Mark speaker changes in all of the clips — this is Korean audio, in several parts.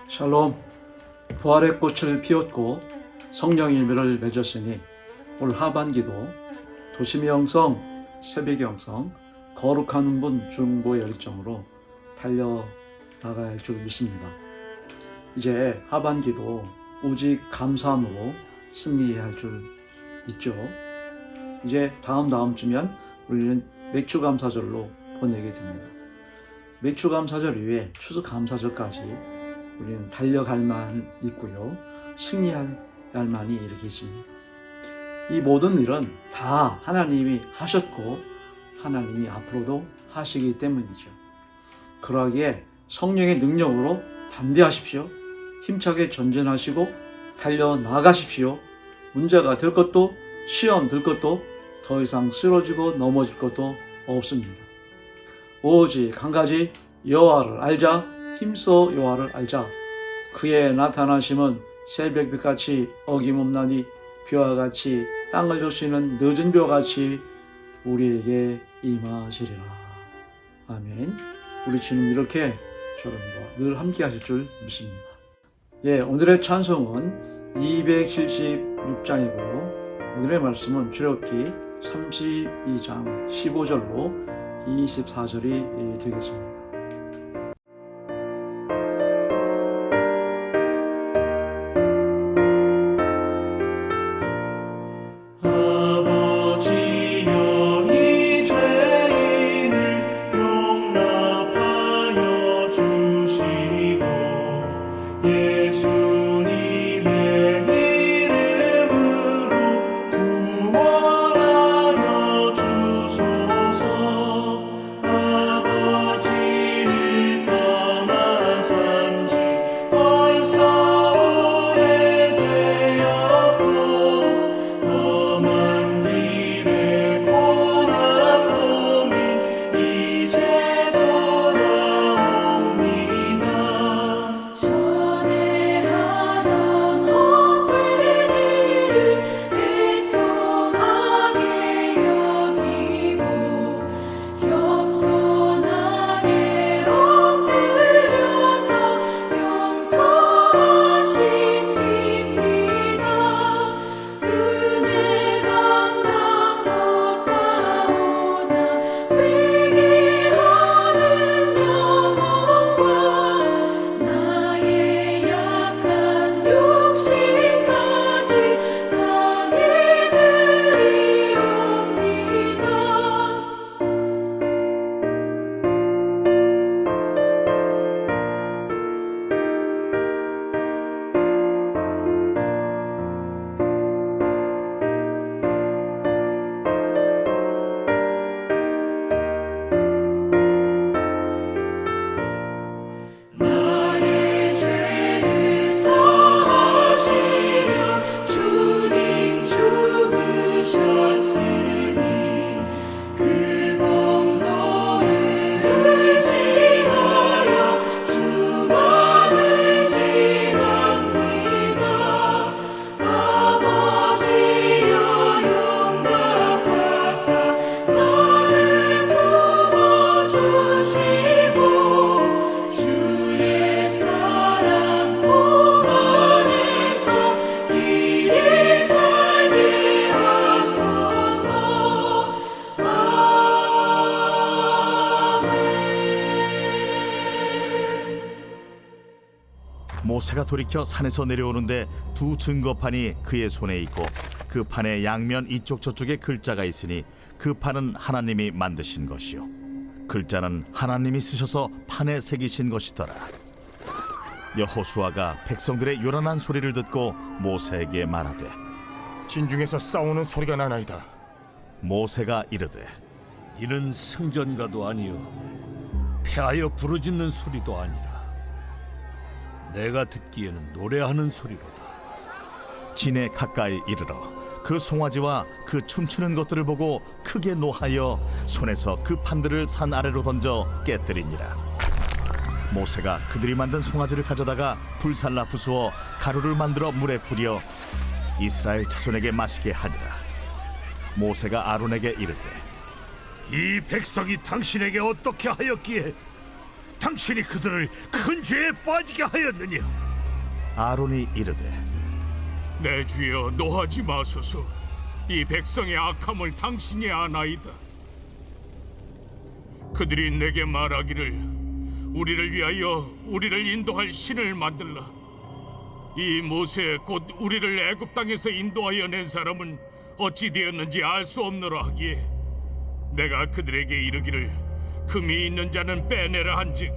Speaker 1: 샬롬. 부활의 꽃을 피웠고 성령의 열매를 맺었으니 올 하반기도 도심의 영성, 새벽의 영성, 거룩한 흥분 중보의 열정으로 달려나가야 할 줄 믿습니다. 이제 하반기도 오직 감사함으로 승리해야 할 줄 믿죠. 이제 다음 주면 우리는 맥주감사절로 보내게 됩니다. 맥주감사절 이후에 추수감사절까지 우리는 달려갈 만 있고요. 승리할 만이 이렇게 있습니다. 이 모든 일은 다 하나님이 하셨고 하나님이 앞으로도 하시기 때문이죠. 그러기에 성령의 능력으로 담대하십시오. 힘차게 전진하시고 달려나가십시오. 문제가 될 것도 시험 들 것도 더 이상 쓰러지고 넘어질 것도 없습니다. 오직 한 가지 여호와를 알자. 힘써 여호와를 알자. 그의 나타나심은 새벽빛같이 어김없나니 비와 같이 땅을 적시는 늦은 비와같이 우리에게 임하시리라. 아멘. 우리 주님 이렇게 여러분과 늘 함께 하실 줄 믿습니다. 오늘의 찬송은 276장이고요. 오늘의 말씀은 출애굽기 32장 15절로 24절이 되겠습니다.
Speaker 2: 모세가 돌이켜 산에서 내려오는데 두 증거판이 그의 손에 있고 그 판의 양면 이쪽 저쪽에 글자가 있으니 그 판은 하나님이 만드신 것이요 글자는 하나님이 쓰셔서 판에 새기신 것이더라. 여호수아가 백성들의 요란한 소리를 듣고 모세에게 말하되
Speaker 3: 진중에서 싸우는 소리가 나나이다.
Speaker 2: 모세가 이르되
Speaker 4: 이는 승전가도 아니요 패하여 부르짖는 소리도 아니라 내가 듣기에는 노래하는 소리로다.
Speaker 2: 진에 가까이 이르러 그 송아지와 그 춤추는 것들을 보고 크게 노하여 손에서 그 판들을 산 아래로 던져 깨뜨리니라. 모세가 그들이 만든 송아지를 가져다가 불살라 부수어 가루를 만들어 물에 뿌려 이스라엘 자손에게 마시게 하니라. 모세가 아론에게 이르되
Speaker 4: 이 백성이 당신에게 어떻게 하였기에 당신이 그들을 큰 죄에 빠지게 하였느냐?
Speaker 2: 아론이 이르되
Speaker 3: 내 주여 노하지 마소서. 이 백성의 악함을 당신이 아나이다. 그들이 내게 말하기를 우리를 위하여 우리를 인도할 신을 만들라. 이 모세 곧 우리를 애굽 땅에서 인도하여 낸 사람은 어찌 되었는지 알 수 없노라 하기에 내가 그들에게 이르기를 금이 있는 자는 빼내라 한즉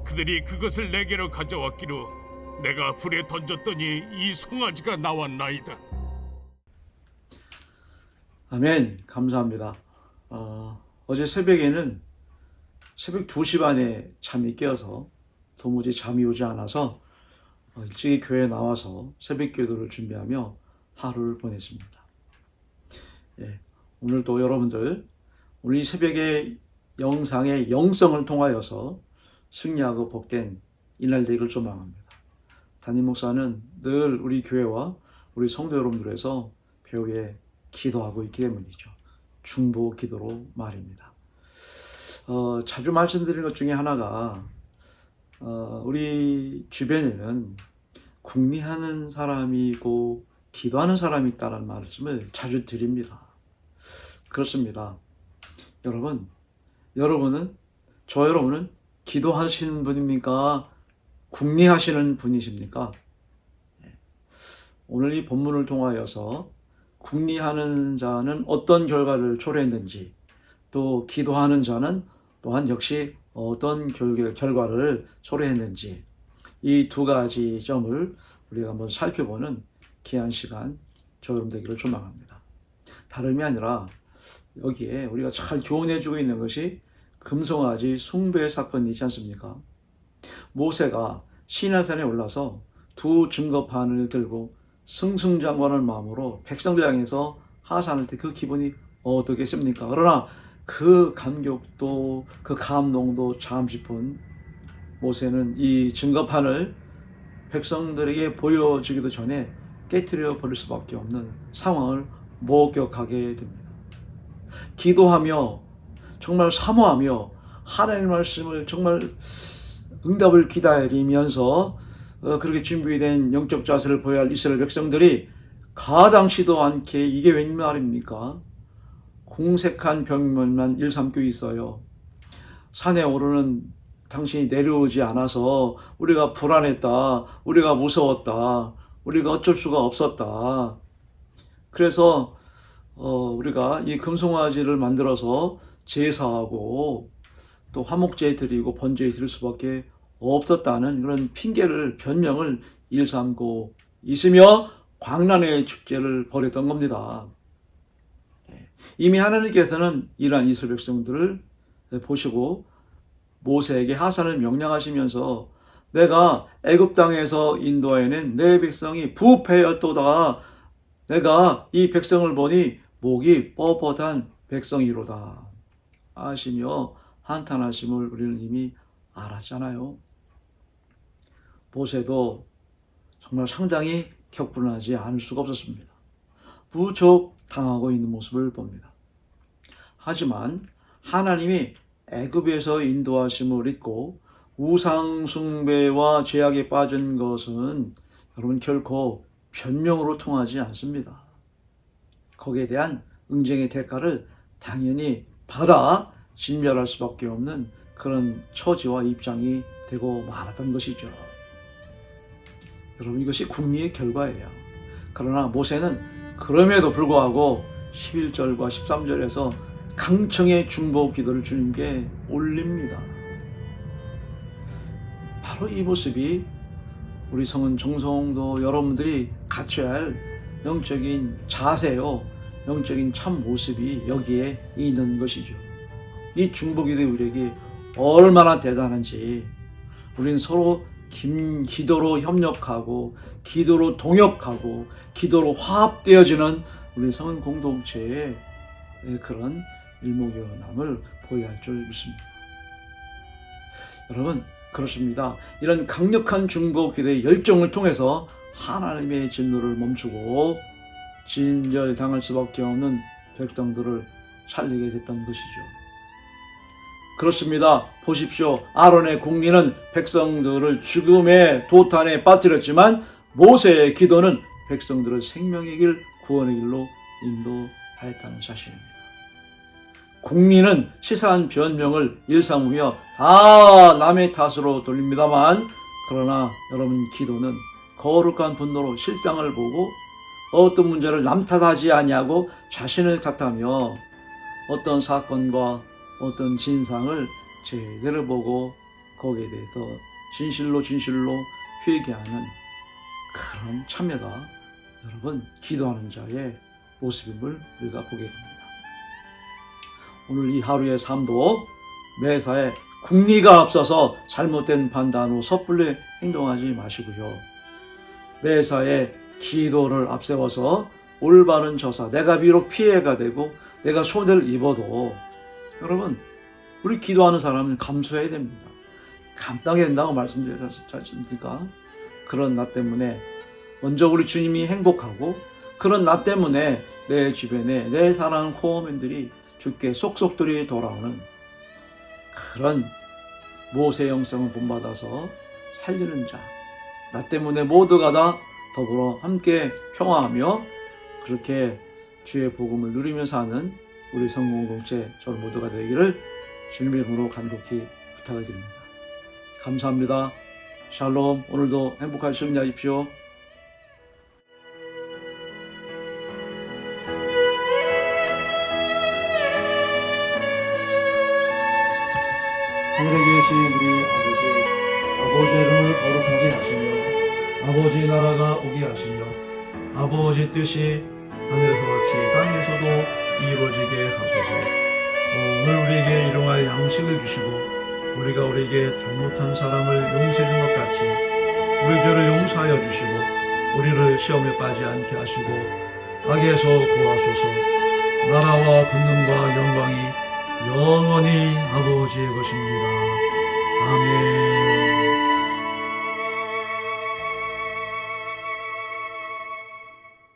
Speaker 3: 그들이 그것을 내게로 가져왔기로 내가 불에 던졌더니 이 송아지가 나왔나이다.
Speaker 1: 아멘. 감사합니다. 어제 새벽에는 새벽 2시 반에 잠이 깨어서 도무지 잠이 오지 않아서 일찍이 교회에 나와서 새벽 기도를 준비하며 하루를 보냈습니다. 예, 오늘도 여러분들 우리 새벽의 영상의 영성을 통하여서 승리하고 복된 이날 되기를 소망합니다. 담임 목사는 늘 우리 교회와 우리 성도 여러분들에서 배우에 기도하고 있기 때문이죠. 중보 기도로 말입니다. 자주 말씀드리는 것 중에 하나가 우리 주변에는 궁리하는 사람이고 기도하는 사람이 있다는 말씀을 자주 드립니다. 그렇습니다. 여러분은 기도하시는 분입니까? 궁리하시는 분이십니까? 오늘 이 본문을 통하여서 궁리하는 자는 어떤 결과를 초래했는지, 또 기도하는 자는 또한 역시 어떤 결과를 초래했는지, 이 두 가지 점을 우리가 한번 살펴보는 귀한 시간 저여러분 되기를 소망합니다. 다름이 아니라 여기에 우리가 잘 교훈해주고 있는 것이 금송아지 숭배 사건이 있지 않습니까? 모세가 시내산에 올라서 두 증거판을 들고 승승장구하는 마음으로 백성들 향해서 하산할 때 그 기분이 어떻겠습니까? 그러나 그 감격도 그 감동도 잠시 푼 모세는 이 증거판을 백성들에게 보여주기도 전에 깨트려 버릴 수밖에 없는 상황을 목격하게 됩니다. 기도하며 정말 사모하며 하나님의 말씀을 정말 응답을 기다리면서 그렇게 준비된 영적 자세를 보여야 할 이스라엘 백성들이 가당치도 않게 이게 웬 말입니까? 공색한 벽면만 일삼고 있어요. 산에 오르는 당신이 내려오지 않아서 우리가 불안했다, 우리가 무서웠다, 우리가 어쩔 수가 없었다. 그래서 우리가 이 금송아지를 만들어서 제사하고 또 화목제 드리고 번제 드릴 수밖에 없었다는 그런 핑계를 변명을 일삼고 있으며 광란의 축제를 벌였던 겁니다. 이미 하나님께서는 이러한 이스라엘 백성들을 보시고 모세에게 하산을 명령하시면서 내가 애굽 땅에서 인도하여낸 내 백성이 부패였도다. 내가 이 백성을 보니 목이 뻣뻣한 백성이로다 하시며 한탄하심을 우리는 이미 알았잖아요. 모세도 정말 상당히 격분하지 않을 수가 없었습니다. 무척 당하고 있는 모습을 봅니다. 하지만 하나님이 애굽에서 인도하심을 잊고 우상 숭배와 죄악에 빠진 것은 여러분 결코 변명으로 통하지 않습니다. 거기에 대한 응징의 대가를 당연히 받아 진멸할 수밖에 없는 그런 처지와 입장이 되고 말았던 것이죠. 여러분 이것이 궁리의 결과예요. 그러나 모세는 그럼에도 불구하고 11절과 13절에서 강청의 중보 기도를 주님께 올립니다. 바로 이 모습이 우리 성은 정성도 여러분들이 갖춰야 할 영적인 자세요, 영적인 참 모습이 여기에 있는 것이죠. 이 중보 기도의 우리에게 얼마나 대단한지 우리는 서로 기도로 협력하고 기도로 동역하고 기도로 화합되어지는 우리 성은 공동체의 그런 일목요연함을 보여야 할 줄 믿습니다. 여러분 그렇습니다. 이런 강력한 중보 기도의 열정을 통해서 하나님의 진노를 멈추고 진멸당할 수밖에 없는 백성들을 살리게 됐던 것이죠. 그렇습니다. 보십시오. 아론의 국리는 백성들을 죽음의 도탄에 빠뜨렸지만 모세의 기도는 백성들을 생명의 길, 구원의 길로 인도하였다는 사실입니다. 국리는 시사한 변명을 일삼으며 다 남의 탓으로 돌립니다만, 그러나 여러분 기도는 거룩한 분노로 실상을 보고 어떤 문제를 남 탓하지 아니하고 자신을 탓하며 어떤 사건과 어떤 진상을 제대로 보고 거기에 대해서 진실로 회개하는 그런 참회가 여러분 기도하는 자의 모습임을 우리가 보게 됩니다. 오늘 이 하루의 삶도 매사에 국리가 앞서서 잘못된 판단으로 섣불리 행동하지 마시고요. 매사에 기도를 앞세워서 올바른 저사, 내가 비록 피해가 되고 내가 손해를 입어도 여러분, 우리 기도하는 사람은 감수해야 됩니다. 감당해야 된다고 말씀드렸지 않습니까? 그런 나 때문에 먼저 우리 주님이 행복하고, 그런 나 때문에 내 주변에 내 사랑하는 코어맨들이 주께 속속들이 돌아오는 그런 모세 영성을 본받아서 살리는 자, 나 때문에 모두가 다 더불어 함께 평화하며 그렇게 주의 복음을 누리며 사는 우리 성공동체 저 모두가 되기를 주님의 이름으로 간곡히 부탁을 드립니다. 감사합니다. 샬롬. 오늘도 행복한 시간 되십시오. 하늘에 계신 우리 아버지의 이름을 거룩하게 하시며 아버지의 나라가 오게 하시며 아버지의 뜻이 하늘에서 같이 땅에서도 이루어지게 하소서. 오늘 우리에게 일용할 양식을 주시고 우리가 우리에게 잘못한 사람을 용서해 준 것 같이 우리 죄를 용서하여 주시고 우리를 시험에 빠지지 않게 하시고 악에서 구하소서. 나라와 권능과 영광이 영원히 아버지의 것입니다. 아멘.